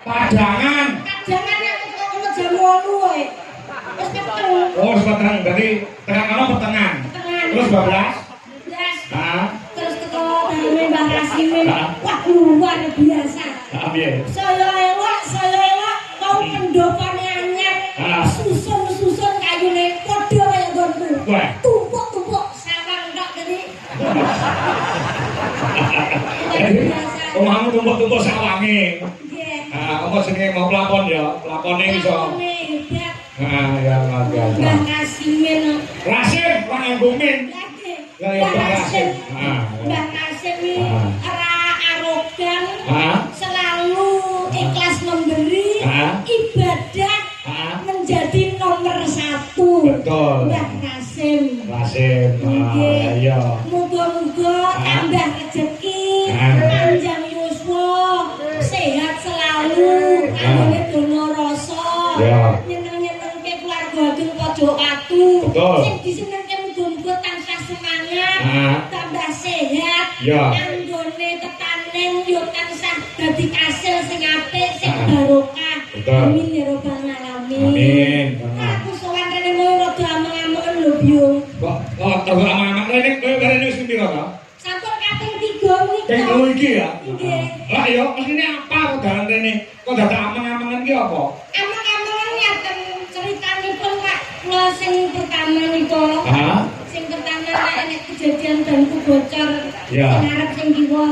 Padangan. Padangan aku kok ono jam 8 wae. Wis ketemu. Oh, sebentar. Berarti tengah malam pertengahan. Terus 12. 12. Ah. Terus teko daleme Mbah Kasimin. Wah, luar biasa. Piye? Saya elok, kau pendopane anyar. Susun kayune padha kaya nggonku. Tumpuk-tumpuk sawang tok geni. Omahmu tumpuk-tumpuk sawange. Nggih. Apa jenenge mau pelakon ya? Pelakone iso. Hebat. Ya luar biasa. Mbah Kasimin. Rasim, lan ngomongin. Ya Mbah Rasim. Mbah Kasim ini arogan, selalu ikhlas memberi, ibadah menjadi nomor 1. Betul. Mbah Kasim. Iya. Moga-moga tambah rezeki, panjang yuswa, sehat selalu, kanggone dono rasa. Nyeneng-nyenengke keluarga ageng Pojok Watu. Sing disenengke muga-muga tansah semangat, tambah sehat. Anggone tetanen yo tansah dadi kasil sing apik, sing barokah. Amin ya rabbal alamin. Amin. Aku sowan rene mau rada amang-amangan lho, Biung. Kok rada amang-amangan rene kowe barene wis piro to? Sampun kaping 3 niki. Ping 3 iki ya? Nggih. Lah ya, asline apa kok dalan rene? Kok dadak amang-amangan ki apa? Amang-amangan ngaten ceritanipun Pak. Kula sing pertama nika. Sing pertama nek kejadian banku bocor. Sing arep sing kiwa.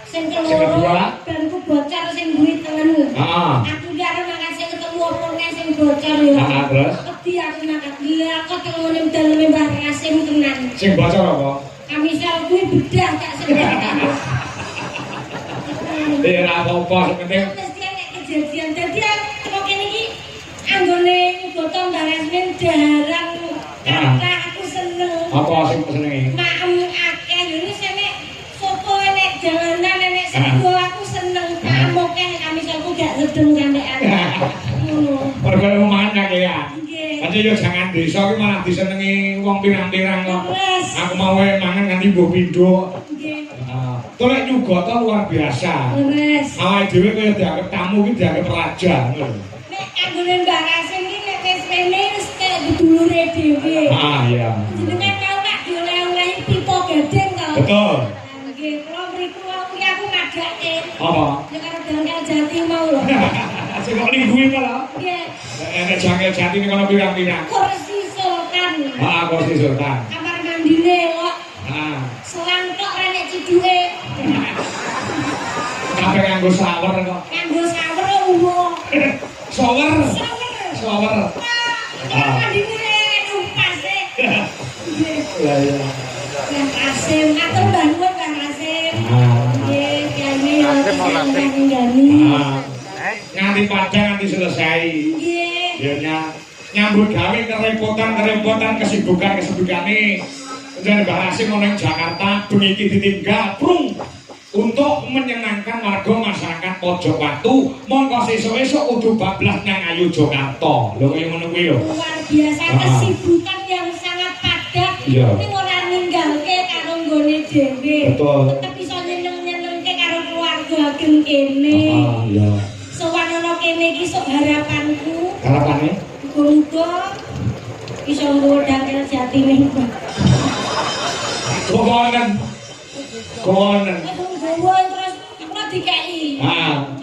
Sing kedua banku bocor sing mburi tengen. Aku ki arep makase ketemu opo nek sing bocor ya. Terus? Wedi aku makat gila kok telune daleme Mbah Kasim tenan. Sing bocor apa? Kamisal kuwi bedah tak sedang. Ora apa-apa sing penting Mesti nek kejadian dadi kok kene iki anggone nyugoto Mbah Kasim jarang kata aku seneng. apa sing senenge? Maem akeh lho sene sopo nek jalanan nek sego aku seneng kamoke kamisalku gak sedeng sampean. Ngono. Perkara omahan kakean. Nggih. Aja yo jangan desa ki malah disenengi wong pirang-pirang kok. Aku mau mangan nganti mbok pindho. Nggih. Tolek nyugoto luar biasa. Leres. Awake dhewe kaya dianggap tamu ki dianggap raja ngono. Nek kanggone Mbah Kasim iki nek wis rene wis kaya dulure dhewe. Iya. Jenengan kau tak dioleh-oleh pipo gedeng to. Betul. Nggih, kula mriku aku ngadake. Apa? Ya karo Jangkel Jati mau lho. Sing kok lingguhi malah. Nggih. Nek Jangkel Jati ini kono pirang-pirang. Kursi Sultan. Kursi Sultan. Kamar mandine kok. Selang tok renek ciduke. Sampai nganggo shower kok. Nganggo shower uwo. Shower. Shower. Kamar mandine numpas e. Iya iya. Mbah Kasim, atur mbah nuwun Mbah Kasim. Nggih, kene ya nggani. Nganti padang nganti selesai. Nggih. Ya nyambut gawe kerepotan kesibukan-kesibukane. Jeneng Mbah Kasim ana ing Jakarta bengi iki ditinggal brung untuk menyenangkan warga masyarakat Pojok Watu. Monggo sesuk-esuk kudu bablas nang Ayu Jakarta. Lho kaya ngono kuwi lho. Luar biasa kesibukan yang sangat padat. Ning ora ninggalke karo nggone dhewe. Betul. Tetep iso nyeneng-nyenengke karo keluarga ageng kene. Iya. Sowan ana kene iki sok harapanku. Harapane? Muga iso nggawa Jangkel Jati ning Gowonen. nggawa terus aku dikeki.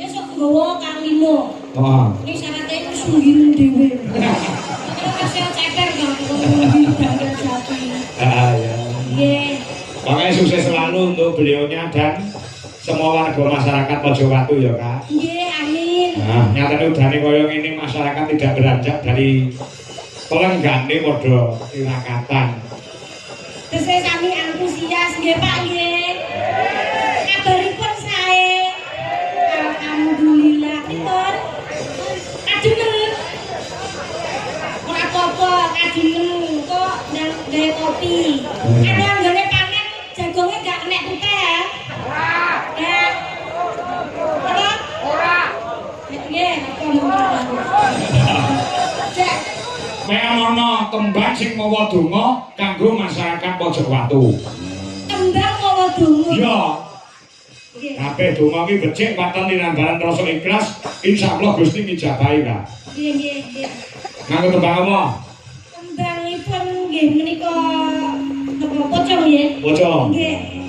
Esuk nggawa kang 5. Ini syaratnya itu sungguhin dewe. Kalau kasih ceper gak ngomongin Jangkel Jati. Ya. Nggih. Makanya sukses selalu untuk beliaunya dan semua warga masyarakat Pojok Watu ya Kak. Nggih, amin. Nyatane udane kaya ngene masyarakat tidak beranjak dari pelenggane padha tirakatan. Terus sami antusias nggih Pak nggih. Kabaripun sae. Alhamdulillah pun. Kajeneng. Ora apa-apa kajeneng kok nang gawe kopi. Ada anggone pangan jagongnya gak kena putih ya. Ya. Ora. Nggih, apa monggo. Cek. Ana tembang sing mawa donga kanggo masyarakat Pojok Watu. Tembang mawa donga. Iya. Kabeh donga kuwi becik paten tinambaran rasa ikhlas, insyaallah Gusti ngijabahi Kak. Nggih. Nganggo tembang apa? Tembangipun nggih menika napa pocong nggih? Pocong. Nggih.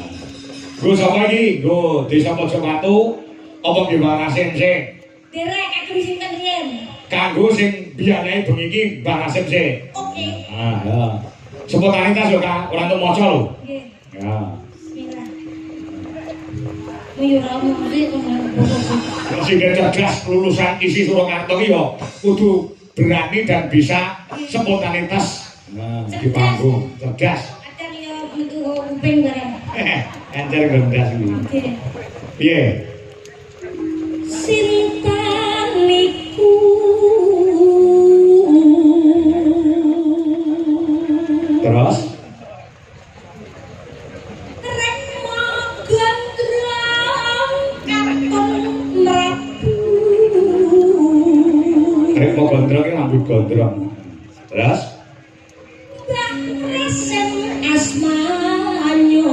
Go sapa iki? Go Desa Pojowatu apa nggih Mbah Rasim sih? Derek kagem sinten riyen? Kanggo sing biayane bengi iki Mbah Rasim sih. Oke. Ah, ya. Sepotane tas yo Kak, ora entuk maca lho. Nggih. Ya. Bismillah. Yo ora mesti Sing cerdas lulusan isi Surakarta iki yo kudu berani dan bisa spontanitas di panggung. Cerdas. Acan yo metu kuping bareng. Anjar gendas iki. Nggih. Piye? Sintaniku Terus Remo gondrong katon mrabu Rek mau gondrong iki rambut gondrong. Terus Rasen asmanyo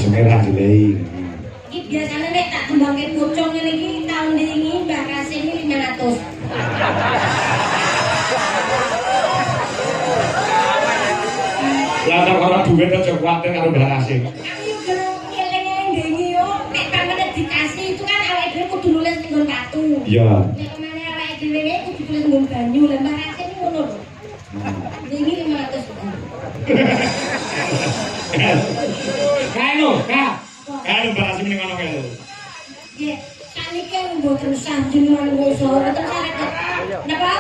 Semerah dilei. Iki biasane nek tak kembangke pocong ngene iki taun wingi Mbak Kasim 500. Lah tak ora duit aja kuwatir karo Mbak Rasim. Aku yo eling-eling dengi yo nek pamane dikasih itu kan awake dhewe kudu nulis nggon batu. Iya. Nek pamane awake dhewe kudu nulis nggon banyu lah Mbak Kasim ngono lho. Wingi 500. Kae lho, Kak. Kae lho Mbak Rasim ning ngono kae lho. Nggih, saniki mboten sanjenengan kuwi mboten syarat. Napa?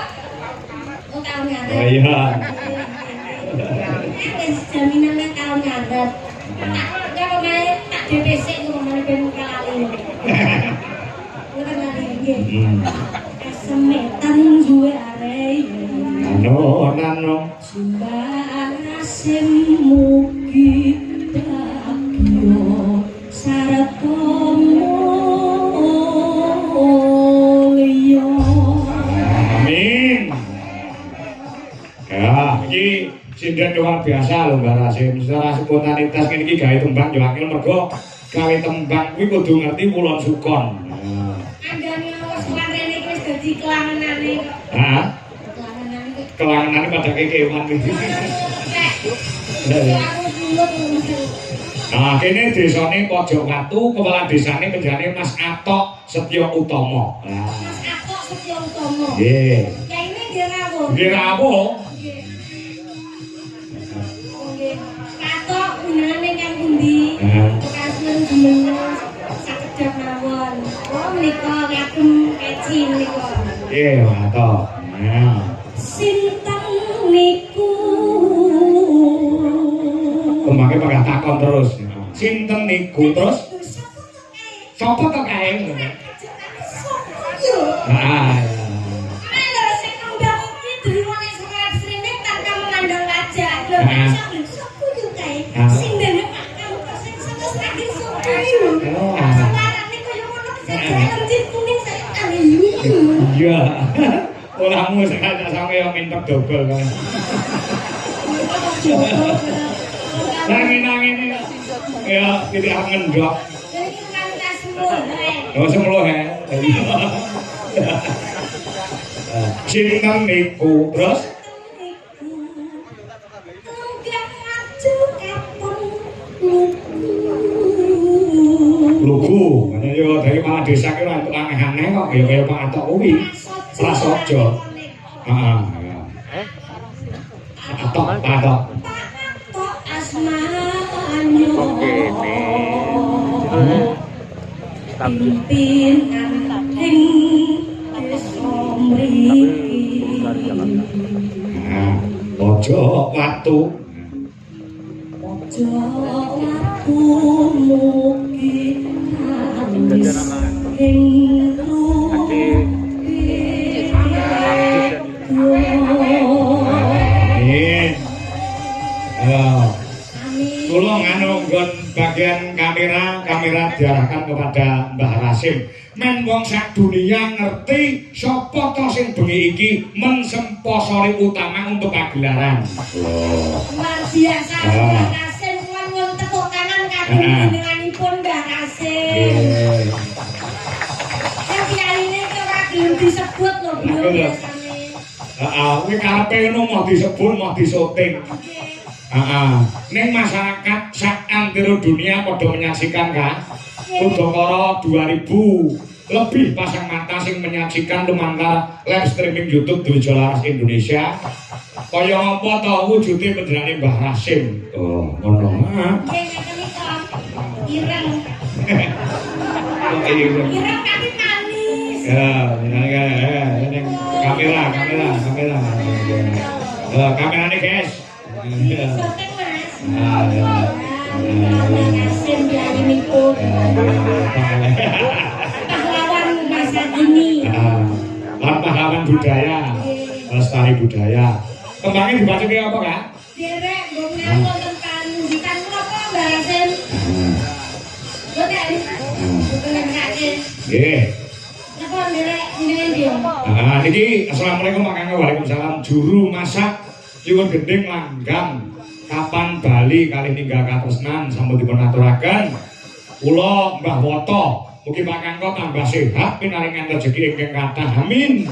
Oh tahun ngarep. Oh iya. Wis jaminane tahun ngarep. Tak pemain tak DPC ku pemain ben kalali. Ngoten lali nggih. Kesemetan duwe arek. Nano. Sumbangsih mugi bagyo sarta mulya. Amin. Ya, iki sinden luar biasa lho Mbak Rasim. Secara spontanitas ngene iki gawe tembang yo angel mergo gawe tembang kuwi kudu ngerti Kulon Sukon. Andane wis klarene iki wis dadi kelangenane. Hah? Kelangenane iki. Kelangenane pada kekewan iki. Nah, kene desane Pojowatu, kepala desane menjane Mas Atok Setyo Utomo. Mas Atok Setyo Utomo. Nggih. Ya ini nggih rawuh. Nggih rawuh. Nggih. Nggih. Atok unane kang pundi? Kasuwen Jumeneng sakedhap mawon. Oh menika ngagem keci menika. Nggih, Atok. Nah. Sinten niku Kemangke bakal takon terus. Sinten niku terus? Sopo to kae? Ah. Lha sing ngundang iki driwane Surab Srinik tanpa memandang wajah. Lho sopo yo kae? Sing dene Pak Kantor sing setus terakhir sopo yo? Suarane koyo ngono kejadian jin kuning saya ali. Iya. Orangmu sengaja sampe yo mintek dobel kan. Nangin ini ya tidak ngendok. Jadi kita minta semua. Oh semua ya. Sinten niku terus? Lugu, makanya yo dari malah desa ki ora entuk aneh-aneh kok ya kaya Pak Atok kuwi. Prasojo. Heeh, ya. Atok. Pimpinan ing desa mriki. Nah, Pojowatu. Pojowatu mugi anis ing Amin. Kula nganu nggon bagian kamera diarahkan kepada Mbah Rasim. Men wong sak dunia ngerti sapa to sing bengi iki mensemposori utama untuk pagelaran. Luar biasa Mbah Rasim, kula nyuwun tepuk tangan kagem panjenenganipun Mbah Rasim. Yang kiyaine ora gelem disebut lho biasane. Heeh, kuwi karepe ngono mau disebut mau disyuting. Ning masyarakat sak antero dunia padha menyaksikan kan. Udakara 2000 lebih pasang mata sing menyaksikan lumantar live streaming YouTube Dwija Laras Indonesia. Kaya apa to wujude panjenengane Mbah Rasim. Oh, ngono. Nggih ngeten iki. Ireng tapi manis. Ya, kamera. Kamerane guys. Syuting Mas. Rasim dianimipun. Pahlawan masa kini. Pahlawan budaya. Lestari budaya. Kembangnya dibacoke apa, Kak? Derek ngomong wonten pandidikan napa Mbah Rasim? Boten. Boten ngake. Nggih. Napa derek ngendi? Niki assalamualaikum Pak Kang. Waalaikumsalam. Juru masak nyuwun gending langgam. Kapan Bali kali ninggal katresnan sampun dipun aturaken. Kula Mbah Woto, mugi Pak Kangko tambah sehat pinaringan rezeki ingkang kathah. Amin.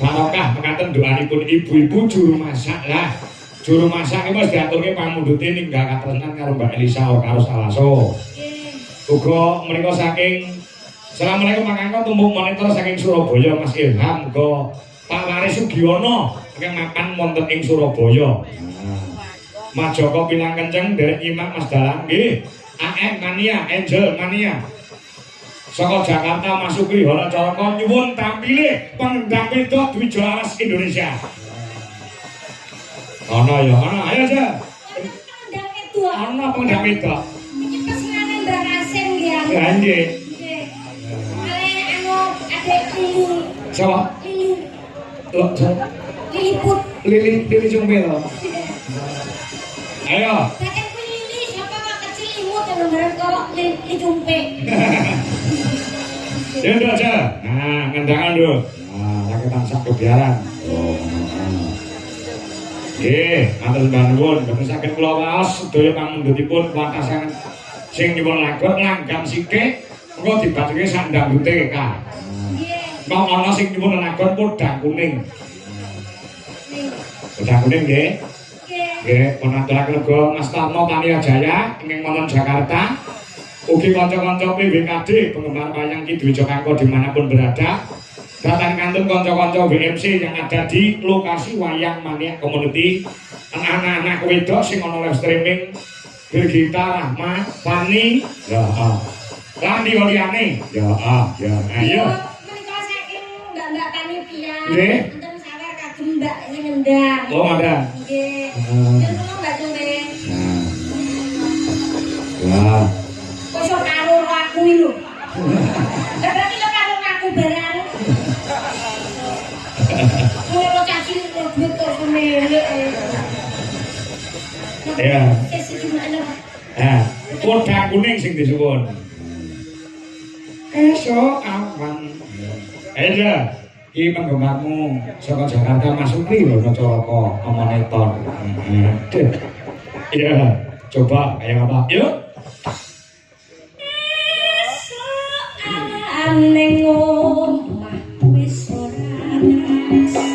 Barokah mekaten doanipun ibu-ibu juru masak lah. Juru masak iki wis diaturke pamundhute ninggal katresnan karo Mbak Elisa karo Salaso. Uga menika saking Assalamualaikum Pak Kangko tumbuk monitor saking Surabaya Mas Ilham uga Pak Waris Sugiono ingkang mapan wonten ing Surabaya. Mas Joko Pilang Kenceng derek nyimak Mas Dalang nggih. AM Mania, Angel Mania. Saka Jakarta Mas Sukri Hara Caraka nyuwun tampile pengendang wedok Dwija Laras Indonesia. Ana ya, ana ayo aja. Pengendang wedok. Ana pengendang wedok. Iki pesenane Mbah Rasim nggih. Ya nggih. Nggih. Anu adek Lili. Siapa? Lili. Loh, Liliput. Lili Cumpil. Ayo. Kakek kuwi Lili siapa kok kecil imut bareng kok Lili Cumpe. Ya udah aja. Nah, ngendangan dulu. Nah, lagi tansah kebiaran. Oh. Nggih, matur nuwun, boten saged kula waos sedaya pamundhutipun watasan sing nyuwun lagot langgam sikik engko dibathike sak ndangdute Kak. Nggih. Mau ana sing nyuwun lagot podang kuning. Podang kuning nggih. Nggih, pun aturaken uga Mas Tarno Tania Jaya ing wonten Jakarta. Ugi kanca-kanca PWKD penggemar wayang Ki Dwija Kangko dimanapun berada. Datang kantun kanca-kanca WMC yang ada di lokasi Wayang Mania Community. Anak-anak wedok sing ana live streaming Birgita Rahma, Fani, ya Landi liyane. Ya ayo. Menika saking Mbak Panitia. Nggih. Enten sawer kagem Mbak sing ngendang. Oh, ada. Nggih. Yen kula Mbak Cumpe. Wah. Kok iso karo aku iki lho. Lah berarti yo karo aku barang. Ora caci duit kok semelek. Ya. Sesi gimana? Podang kuning sing disuwun. Esok awan. Aja. Iki penggemarmu saka Jakarta Mas Sukri lho Caraka Omoneton. Iya, coba kayak apa? Yuk. Ning omah wis ora ngrasa.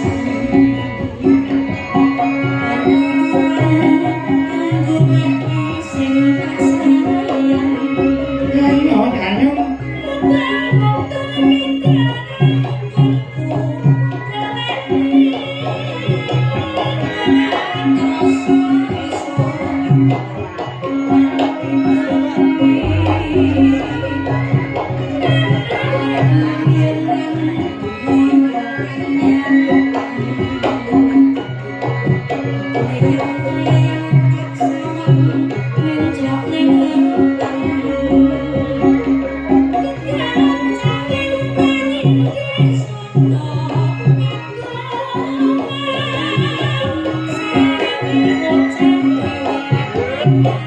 Thank you.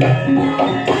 Thank you.